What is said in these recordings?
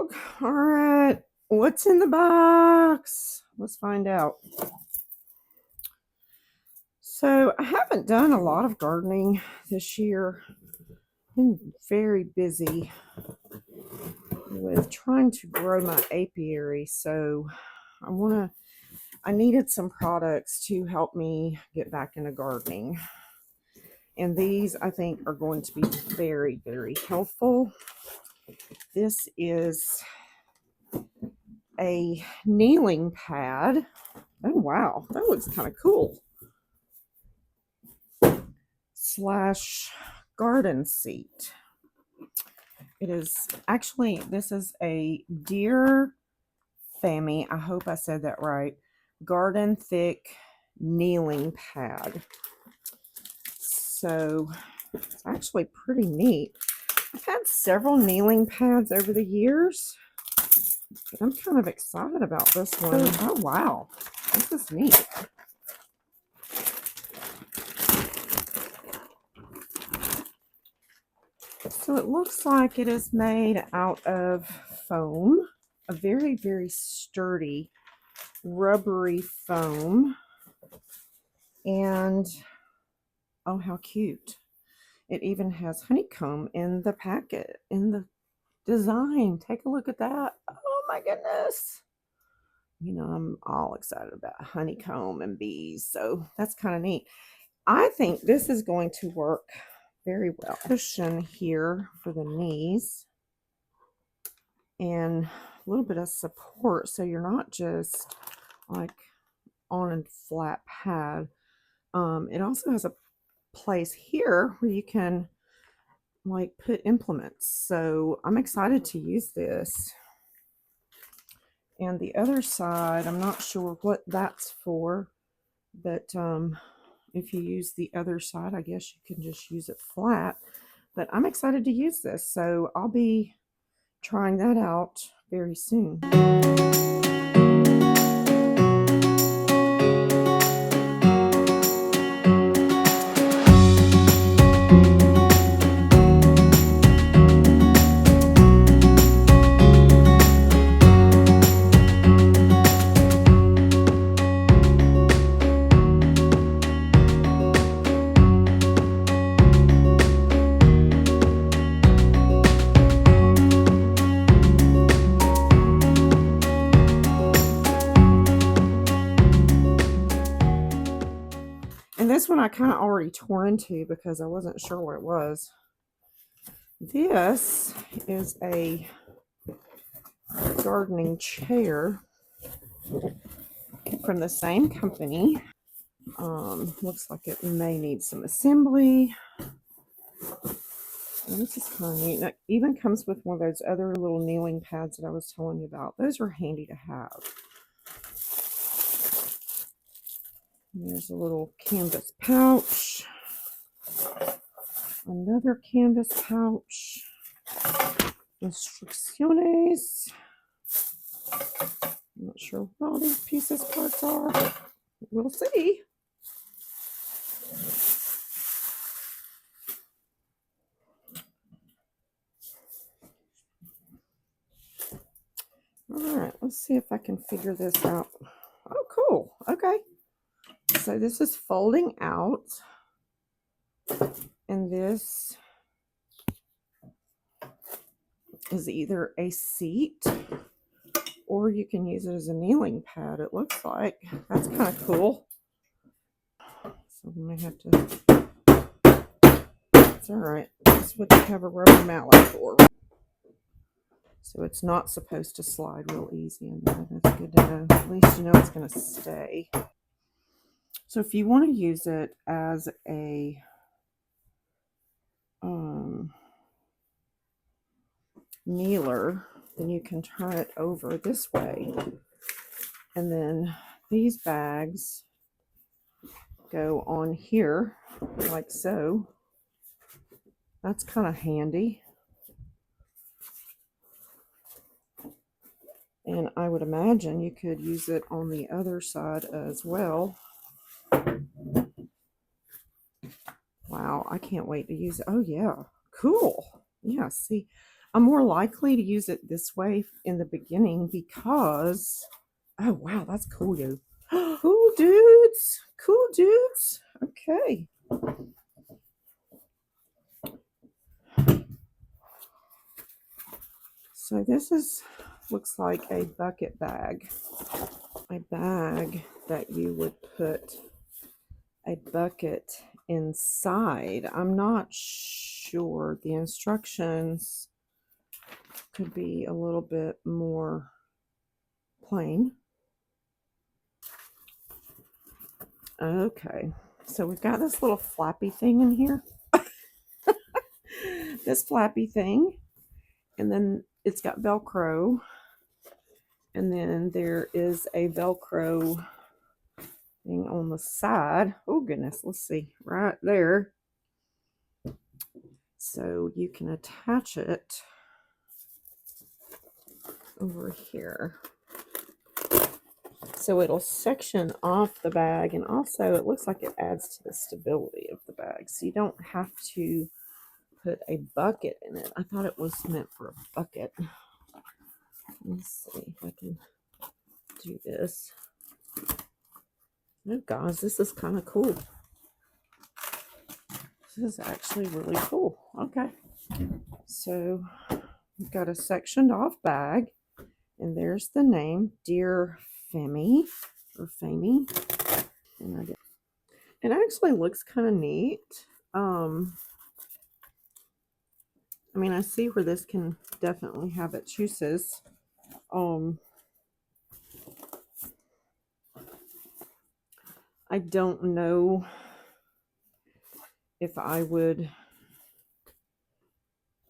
dog. All right, what's in the box? Let's find out. So I haven't done a lot of gardening this year. Been very busy with trying to grow my apiary, so I needed some products to help me get back into gardening. And these, I think, are going to be very, very helpful. This is a kneeling pad. Oh, wow. That looks kind of cool. Slash garden seat. It is actually, this is a DEERFAMY, I hope I said that right, garden thick kneeling pad. So it's actually pretty neat. I've had several kneeling pads over the years, but I'm kind of excited about this one. Oh, wow. This is neat. So it looks like it is made out of foam, a very, very sturdy, rubbery foam. And, oh, how cute. It even has honeycomb in the packet, in the design. Take a look at that. Oh my goodness. You know, I'm all excited about honeycomb and bees, so that's kind of neat. I think this is going to work very well. Cushion here for the knees and a little bit of support, so you're not just like on a flat pad. It also has a place here where you can like put implements, so I'm excited to use this. And the other side, I'm not sure what that's for, but if you use the other side, I guess you can just use it flat. But I'm excited to use this, so I'll be trying that out very soon. And this one I kind of already tore into because I wasn't sure what it was. This is a gardening chair from the same company. Looks like it may need some assembly. And this is kind of neat. It even comes with one of those other little kneeling pads that I was telling you about. Those are handy to have. There's a little canvas pouch. Another canvas pouch. Instrucciones. I'm not sure what all these pieces parts are. We'll see. All right, let's see if I can figure this out. Oh, cool. Okay. So this is folding out. And this is either a seat or you can use it as a kneeling pad, it looks like. That's kind of cool. So we may have to, it's all right. That's what you have a rubber mallet for. So it's not supposed to slide real easy in there. That's good to know. At least you know it's going to stay. So if you want to use it as a kneeler, then you can turn it over this way. And then these bags go on here like so. That's kind of handy. And I would imagine you could use it on the other side as well. Wow, I can't wait to use it. Oh yeah, cool. Yeah, see, I'm more likely to use it this way in the beginning because, oh wow, that's cool, you. Cool dudes, cool dudes. Okay. So this looks like a bucket bag. A bag that you would put a bucket inside. I'm not sure. The instructions could be a little bit more plain. Okay, so we've got this little flappy thing in here. This flappy thing, and then it's got Velcro, and then there is a Velcro thing on the side. Oh goodness, let's see, right there. So you can attach it over here. So it'll section off the bag, and also it looks like it adds to the stability of the bag. So you don't have to put a bucket in it. I thought it was meant for a bucket. Let's see if I can do this. Oh gosh, this is kind of cool. This is actually really cool. Okay. So we've got a sectioned off bag, and there's the name, DEERFAMY or FAMY. And it actually looks kind of neat. I mean, I see where this can definitely have its uses. I don't know if I would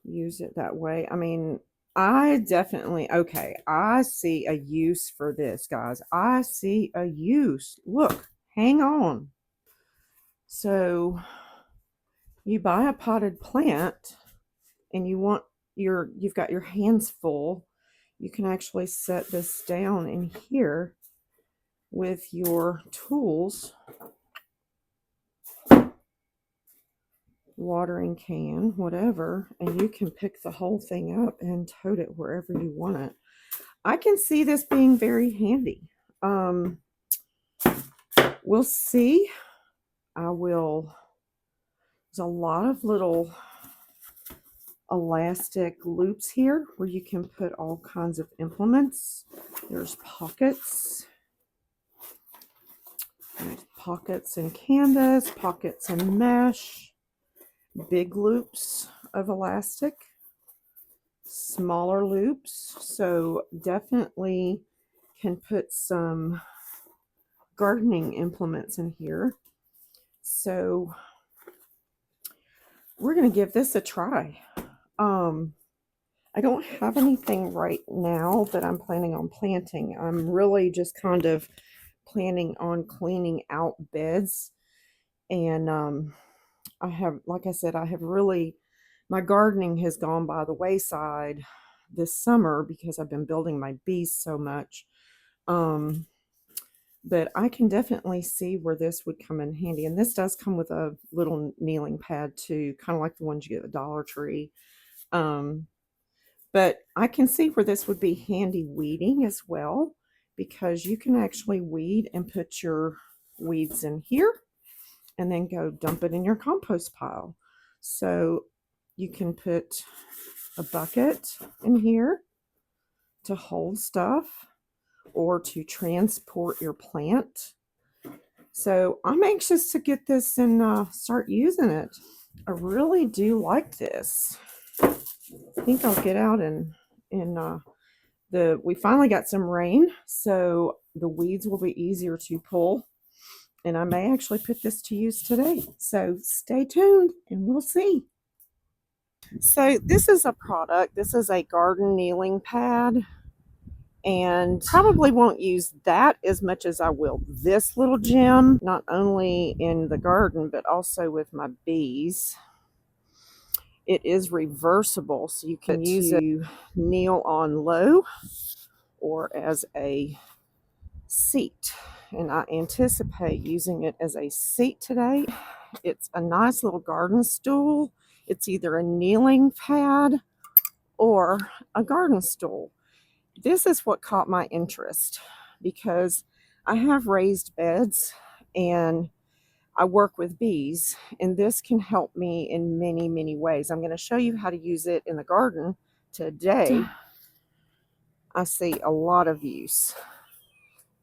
use it that way. I mean, I definitely, okay, I see a use for this, guys. I see a use. Look, hang on. So you buy a potted plant and you've got your hands full. You can actually set this down in here with your tools, watering can, whatever, and you can pick the whole thing up and tote it wherever you want it. I can see this being very handy. We'll see. There's a lot of little elastic loops here where you can put all kinds of implements. There's pockets. There's pockets in canvas, pockets in mesh, big loops of elastic, smaller loops. So definitely can put some gardening implements in here. So we're going to give this a try. I don't have anything right now that I'm planning on planting. I'm really just kind of planning on cleaning out beds. And I have, like I said, my gardening has gone by the wayside this summer because I've been building my bees so much. But I can definitely see where this would come in handy. And this does come with a little kneeling pad too, kind of like the ones you get at the Dollar Tree. But I can see where this would be handy weeding as well, because you can actually weed and put your weeds in here and then go dump it in your compost pile. So you can put a bucket in here to hold stuff or to transport your plant. So I'm anxious to get this and start using it. I really do like this. I think I'll get out and we finally got some rain, so the weeds will be easier to pull, and I may actually put this to use today. So stay tuned and we'll see. So this is a product. This is a garden kneeling pad, and probably won't use that as much as I will this little gem, not only in the garden but also with my bees. It is reversible, so you can use it to kneel on low or as a seat. And I anticipate using it as a seat today. It's a nice little garden stool. It's either a kneeling pad or a garden stool. This is what caught my interest because I have raised beds and I work with bees, and this can help me in many, many ways. I'm going to show you how to use it in the garden today. I see a lot of use.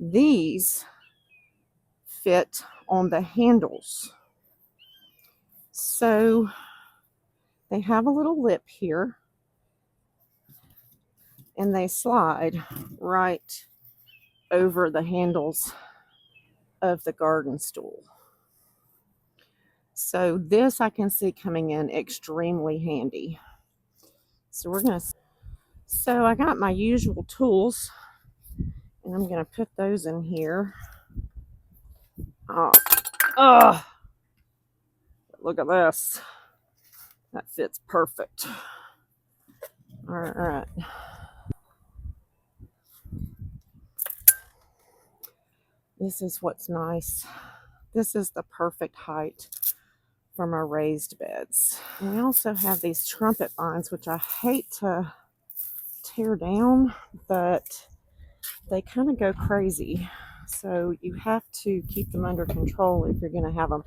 These fit on the handles. So they have a little lip here, and they slide right over the handles of the garden stool. So this I can see coming in extremely handy. So I got my usual tools, and I'm going to put those in here. Oh, look at this. That fits perfect. All right. This is what's nice. This is the perfect height for my raised beds. And we also have these trumpet vines, which I hate to tear down, but they kind of go crazy. So you have to keep them under control if you're going to have them.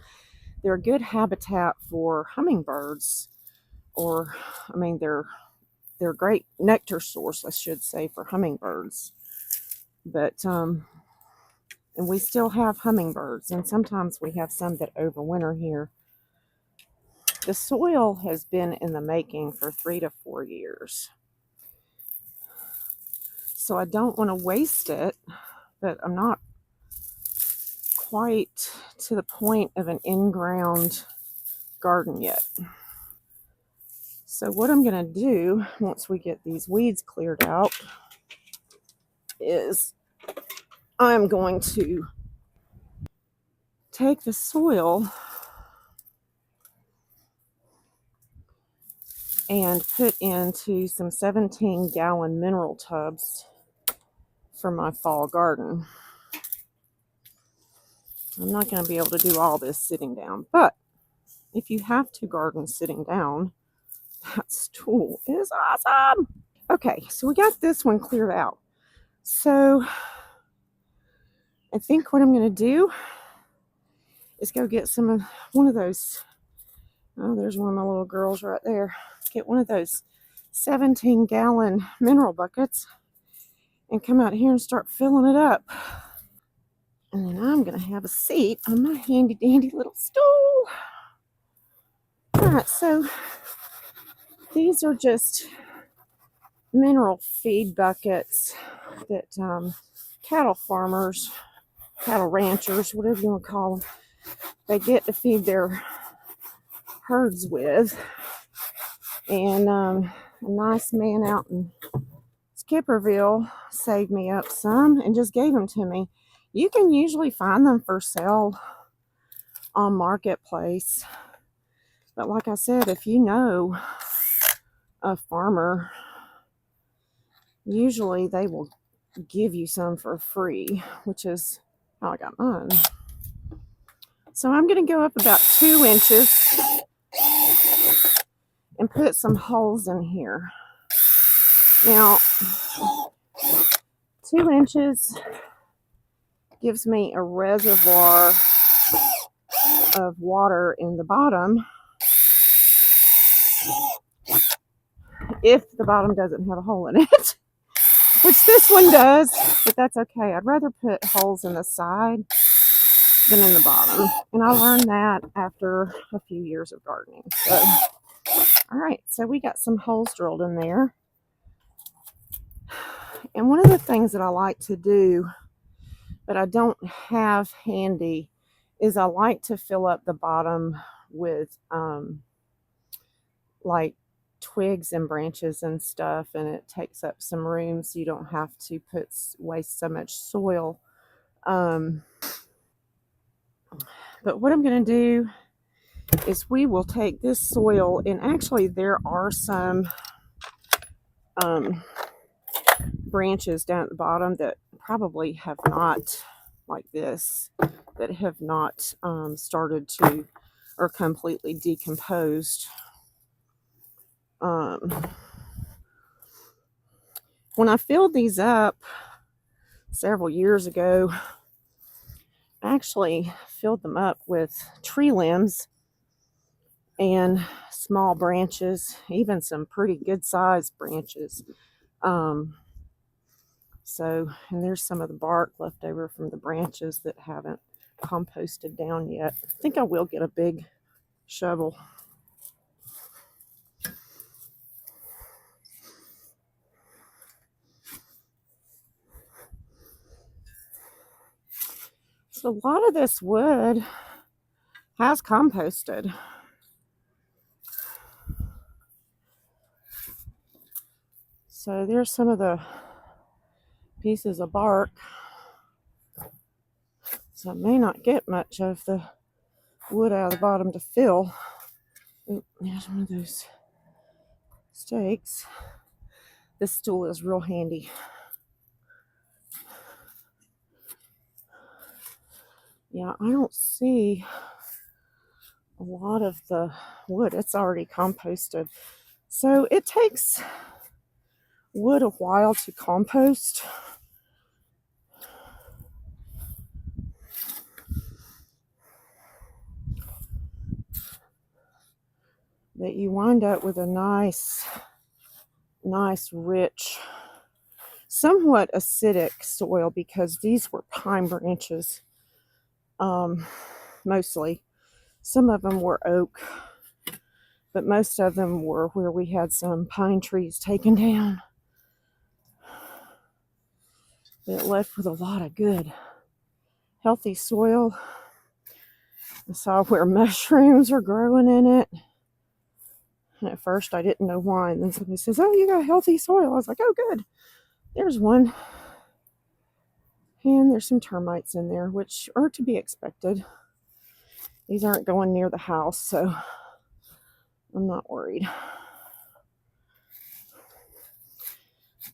They're a good habitat for hummingbirds, or I mean they're a great nectar source, I should say, for hummingbirds. But and we still have hummingbirds, and sometimes we have some that overwinter here. The soil has been in the making for 3 to 4 years. So I don't want to waste it, but I'm not quite to the point of an in-ground garden yet. So what I'm going to do once we get these weeds cleared out is I'm going to take the soil and put into some 17-gallon mineral tubs for my fall garden. I'm not going to be able to do all this sitting down, but if you have to garden sitting down, that stool is awesome. Okay, so we got this one cleared out. So I think what I'm going to do is go get one of those. Oh, there's one of my little girls right there. Get one of those 17-gallon mineral buckets and come out here and start filling it up. And then I'm going to have a seat on my handy dandy little stool. All right, so these are just mineral feed buckets that cattle farmers, cattle ranchers, whatever you want to call them, they get to feed their herds with. And a nice man out in Skipperville saved me up some and just gave them to me. You can usually find them for sale on Marketplace. But like I said, if you know a farmer, usually they will give you some for free, which is how I got mine. So I'm going to go up about 2 inches and put some holes in here. Now, 2 inches gives me a reservoir of water in the bottom if the bottom doesn't have a hole in it, which this one does, but that's okay. I'd rather put holes in the side than in the bottom, and I learned that after a few years of gardening. So, all right, so we got some holes drilled in there. And one of the things that I like to do, but I don't have handy, is I like to fill up the bottom with like twigs and branches and stuff, and it takes up some room so you don't have to waste so much soil. But what I'm going to do is we will take this soil, and actually there are some branches down at the bottom that probably have not, like this, that have not started to or completely decomposed. When I filled these up several years ago, I actually filled them up with tree limbs and small branches, even some pretty good sized branches. And there's some of the bark left over from the branches that haven't composted down yet. I think I will get a big shovel. So a lot of this wood has composted. So there's some of the pieces of bark. So I may not get much of the wood out of the bottom to fill. Oop, there's one of those stakes. This stool is real handy. Yeah, I don't see a lot of the wood. It's already composted. So it takes wood a while to compost. That you wind up with a nice, rich, somewhat acidic soil, because these were pine branches, mostly. Some of them were oak, but most of them were where we had some pine trees taken down. It left with a lot of good, healthy soil. I saw where mushrooms are growing in it. And at first I didn't know why. And then somebody says, "Oh, you got healthy soil." I was like, "Oh, good. There's one." And there's some termites in there, which are to be expected. These aren't going near the house, so I'm not worried.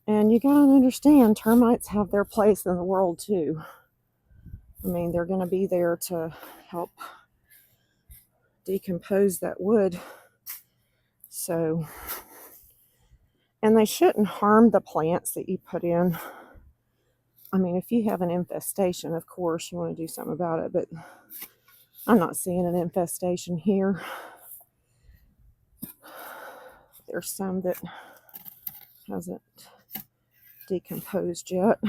And you gotta understand, termites have their place in the world too. I mean, they're gonna be there to help decompose that wood. So, and they shouldn't harm the plants that you put in. I mean, if you have an infestation, of course you want to do something about it, but I'm not seeing an infestation here. There's some that hasn't decomposed yet.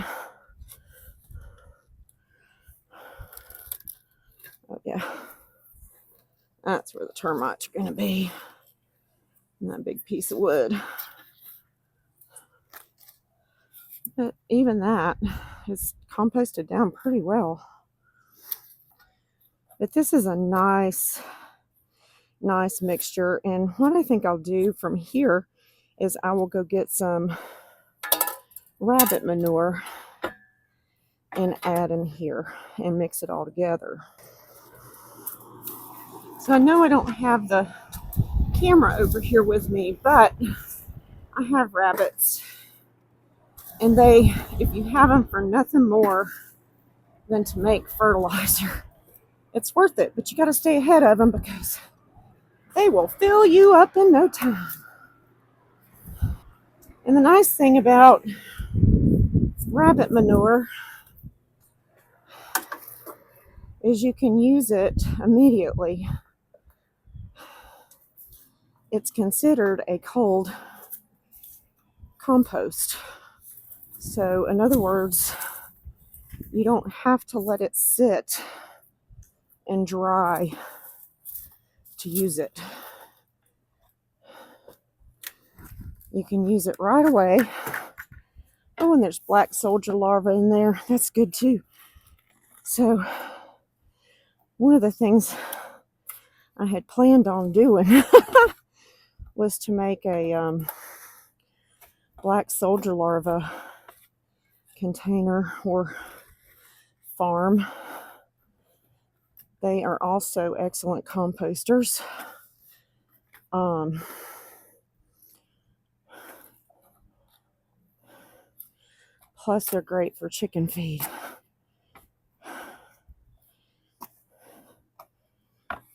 Oh yeah, that's where the termites are going to be, in that big piece of wood. But even that is composted down pretty well. But this is a nice mixture. And what I think I'll do from here is I will go get some rabbit manure and add in here and mix it all together. So I know I don't have the camera over here with me, but I have rabbits. And they, if you have them for nothing more than to make fertilizer, it's worth it. But you got to stay ahead of them, because they will fill you up in no time. And the nice thing about rabbit manure is you can use it immediately. It's considered a cold compost. So in other words, you don't have to let it sit and dry to use it. You can use it right away. Oh, and there's black soldier larvae in there. That's good too. So one of the things I had planned on doing was to make a black soldier larva container or farm. They are also excellent composters. Plus, they're great for chicken feed.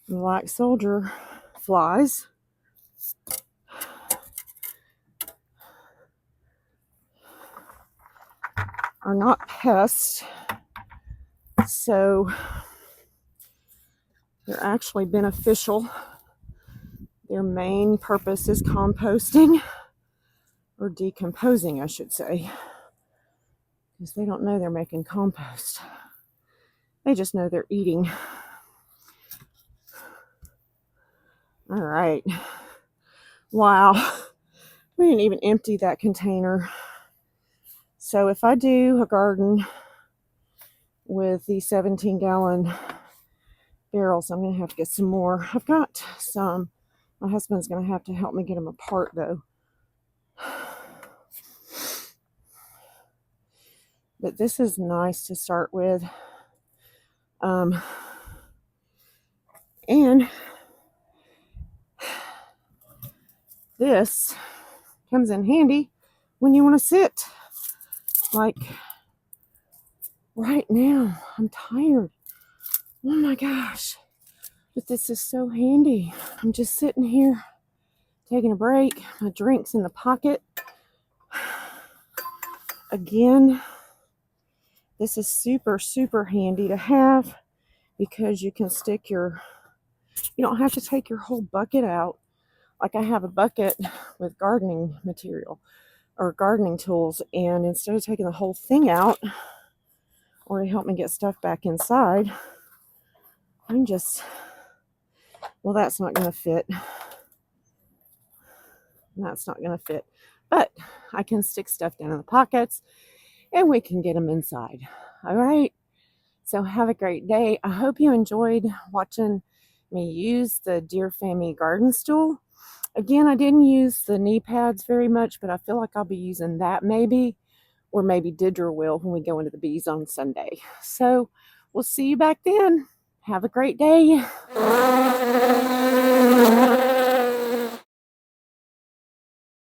Black soldier flies are not pests, so they're actually beneficial. Their main purpose is composting, or decomposing, I should say, because they don't know they're making compost. They just know they're eating. All right. Wow. We didn't even empty that container. So if I do a garden with the 17-gallon barrels, I'm going to have to get some more. I've got some. My husband's going to have to help me get them apart, though. But this is nice to start with. And this comes in handy when you want to sit. Like right now, I'm tired. Oh my gosh. But this is so handy. I'm just sitting here taking a break. My drink's in the pocket. Again, this is super, super handy to have because you can stick you don't have to take your whole bucket out. Like I have a bucket with gardening material or gardening tools, and instead of taking the whole thing out or to help me get stuff back inside, I'm just, well, that's not going to fit. That's not going to fit. But I can stick stuff down in the pockets and we can get them inside. All right. So have a great day. I hope you enjoyed watching me use the DEERFAMY Garden stool. Again, I didn't use the knee pads very much, but I feel like I'll be using that maybe, or maybe Didra will when we go into the bees on Sunday. So we'll see you back then. Have a great day.